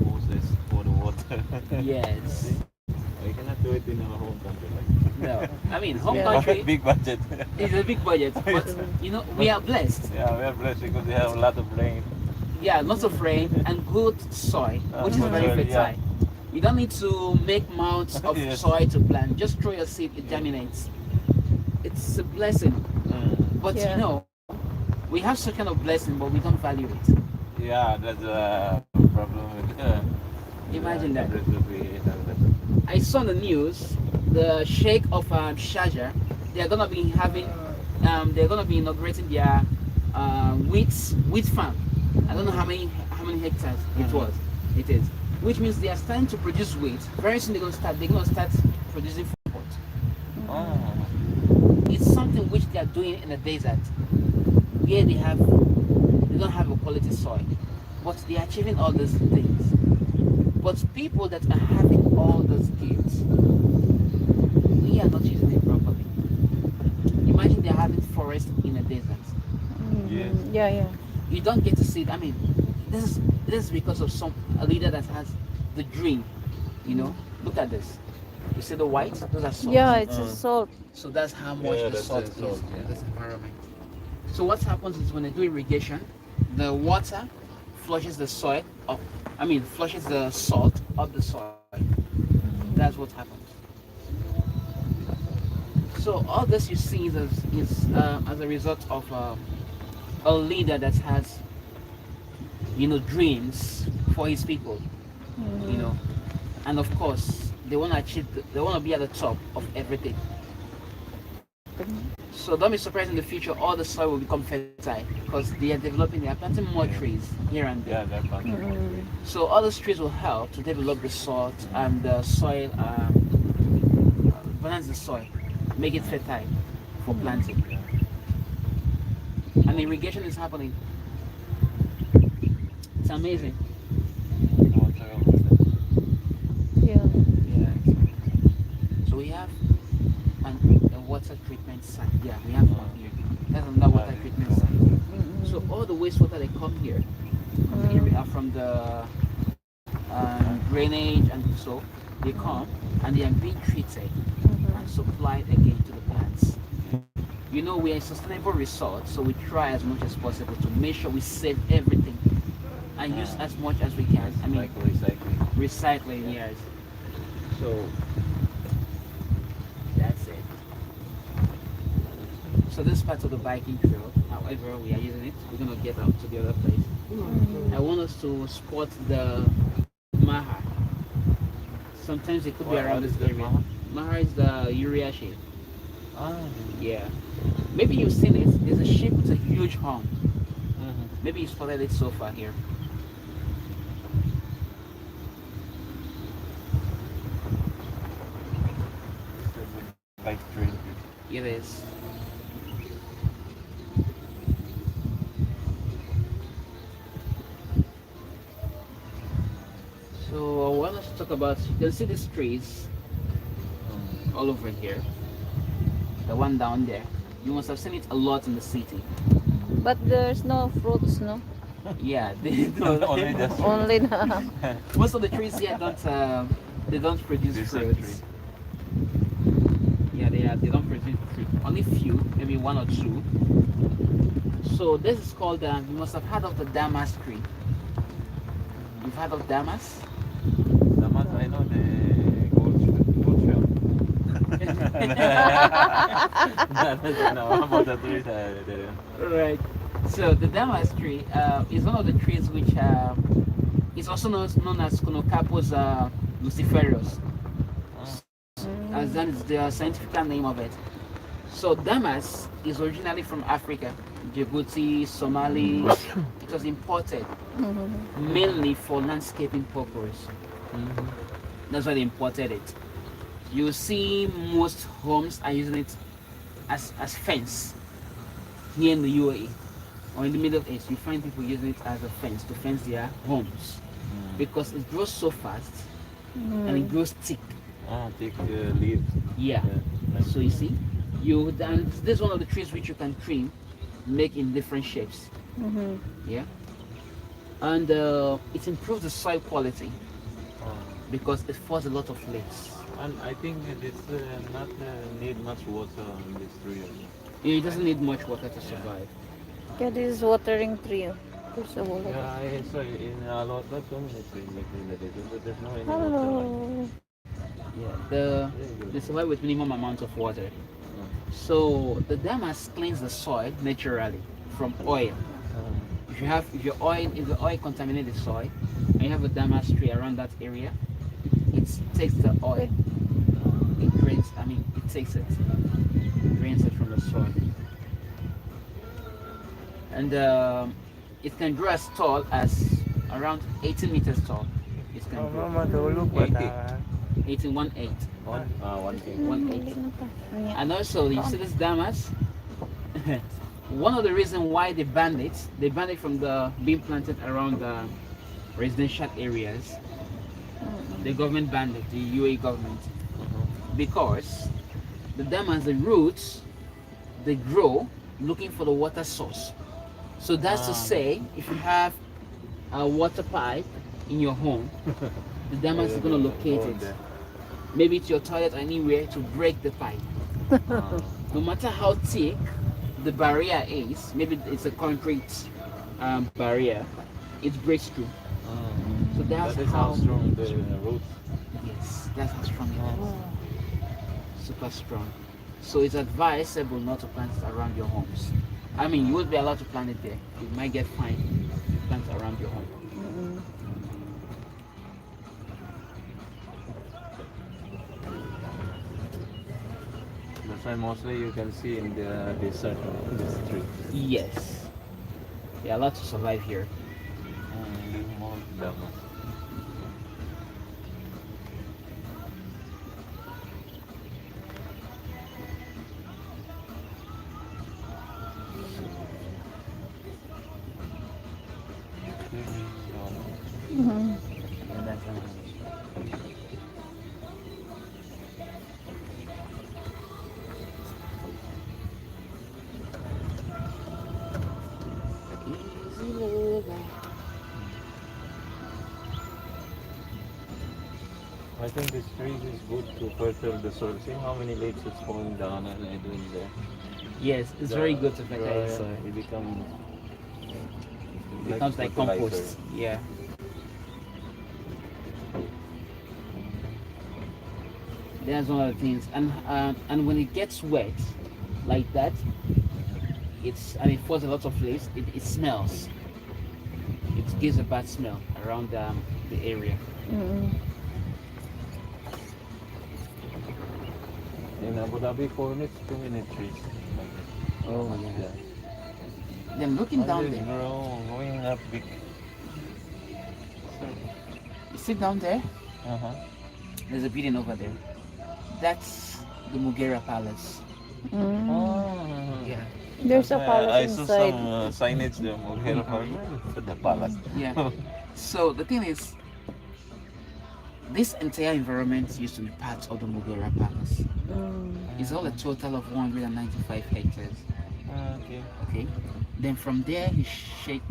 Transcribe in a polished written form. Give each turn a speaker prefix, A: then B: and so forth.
A: hoses for the water.
B: Yes.
A: We cannot do it in our home country. Like
B: No. I mean,
A: it's
B: home
A: big,
C: Yeah.
B: country
A: big budget.
B: is a big budget, but you know, we are blessed.
A: Yeah, we are blessed because we have a lot of rain.
B: Yeah, lots of rain and good soil, which is
A: Good
B: very
A: soil, yeah.
B: fertile. You don't need to make mounds of
A: Yes.
B: soil to plant. Just throw your seed, it
A: Yeah.
B: germinates. It's a blessing. But you
C: Yeah.
B: know, we have such kind of blessing, but we don't value it.
A: Yeah, that's a problem with
B: Imagine that.
A: we have that.
B: I saw on the news the Sheikh of Sharjah. They're gonna be having, they're gonna be inaugurating their wheat farm. I don't know how many hectares it is, which means they are starting to produce wheat. Very soon they're gonna start producing food.
A: Oh.
B: It's something which they are doing in the desert, where they don't have a quality soil, but they are achieving all those things. But people that are having all those gifts, we are not using it properly. Imagine they're having forest in a desert.
A: Yes.
C: Yeah, yeah.
B: You don't get to see it. I mean, this is because of a leader that has the dream. You know, look at this. You see the white? Those are salts.
C: Yeah, it's a salt.
B: So that's how much
A: Yeah,
B: the
A: that's
B: salt
A: the
B: is
A: salt,
B: in
A: yeah.
B: this environment. So what happens is when they do irrigation, the water flushes the soil up. I mean, flushes the salt up the soil. That's what happens. So all this you see is as a result of a leader that has, you know, dreams for his people. You know, and of course they want to achieve. They want to be at the top of everything. So don't be surprised in the future all the soil will become fertile because they are planting more trees here and there.
A: Yeah, that's fun.
B: So all those trees will help to develop the salt and the soil, balance the soil, make it fertile for planting. And irrigation is happening. It's amazing.
C: Yeah.
B: Yeah. So we have a water treatment site. Yeah, we have one here. That's another water treatment site. So all the wastewater they come here from the drainage and so they come and they are being treated and supplied again to the plants. You know, we are a sustainable resort, so we try as much as possible to make sure we save everything and use as much as we can. I mean,
A: Like recycling.
B: recycling, yes. So that's it. So this part of the biking trail, however we are using it, we're gonna get out to the other place. I want us to spot the maha. Sometimes it could be around
A: What
B: this
A: is the
B: area.
A: maha?
B: Maha is the urea shape.
A: Ah.
B: Yeah. Maybe you've seen it. There's a shape with a huge horn. Maybe you spotted it so far here.
A: Like train.
B: It is. So I want us to talk about, you can see these trees all over here. The one down there. You must have seen it a lot in the city.
C: But there's no fruits, no?
B: Yeah, they don't.
A: Only just
C: Only the...
B: Most of the trees here they don't produce
A: This is
B: fruits. Yeah, they don't produce fruit. Only few, maybe one or two. So this is called, you must have heard of the damask tree. You've heard of damask?
A: Damas, I know the gold shell. No, about the trees,
B: Right. So the damask tree is one of the trees which is also known as Conocapus luciferus, as that is the scientific name of it. So damask is originally from Africa, Djibouti, Somali. It was imported mainly for landscaping purposes. That's why they imported it. You see most homes are using it as fence here in the UAE or in the Middle East. You find people using it as a fence to fence their homes because it grows so fast and it grows thick.
A: Ah, take leaves.
B: Yeah. So you see, and this is one of the trees which you can trim, make in different shapes. Yeah. and it improves the soil quality
A: Oh.
B: because it forms a lot of lakes.
A: And I think this not need much water in this tree.
B: It doesn't need much water to survive.
C: Yeah, this is watering tree. Oh. There's a wall.
A: Yeah, I saw in a lot of communities like this, but there's no any water.
C: Hello.
B: Yeah,
A: Very
B: they
A: good.
B: survive with minimum amount of water.
A: Mm.
B: So the dam has cleansed the soil naturally from oil. If the oil contaminates the soil, and you have a damas tree around that area, it takes the oil. It drains. I mean, it takes it, drains it from the soil, and it can grow as tall as around 18 meters tall. It can grow
D: Mama tulog ba
A: 80.
D: ta?
B: 18, 1/8.
A: One thing.
B: 1/8.
C: Yeah.
B: And also, you see this damas. One of the reasons why they banned it from the being planted around the residential areas. The government banned it, the UAE government, because the dam has the roots, they grow looking for the water source. So that's to say, if you have a water pipe in your home, the dam is going to locate it. Maybe it's your toilet or anywhere to break the pipe. No matter how thick the barrier is, maybe it's a concrete barrier, it breaks through. So that's
A: That is
B: how
A: how strong the roots.
B: Yes, that's how strong it is. Super strong. So it's advisable not to plant it around your homes. I mean, you would be allowed to plant it there. You might get fined if you plant it around your home.
A: That's why mostly you can see in the desert this tree.
B: Yes. You're allowed to survive here.
A: More damas.
C: Mhm.
B: And that's another. Easy living.
A: I think this tree is good to fertile the soil. See how many leaves it's falling down and it doing there.
B: Yes, it's very good to fertilize soil.
A: It
B: Becomes like compost. Yeah. That's one of the things. And when it gets wet like that, it falls a lot of leaves. It smells. It gives a bad smell around the area.
C: Mm.
A: In Abu Dhabi, 4 minutes, 2 minute trees.
B: Oh yeah. Then looking down
A: Always
B: there,
A: growing up big.
B: you see down there,
A: Uh-huh.
B: there's a building over there. That's the Mughera Palace.
C: Mm.
A: Oh.
B: Yeah.
C: There's a
A: I
C: palace
A: saw
C: inside.
A: some signage there, Mughera Palace. The palace.
B: Yeah. So the thing is, this entire environment used to be part of the Mughera Palace.
C: Mm.
B: It's all a total of 195 hectares.
A: Okay.
B: Okay. Then from there, he shaped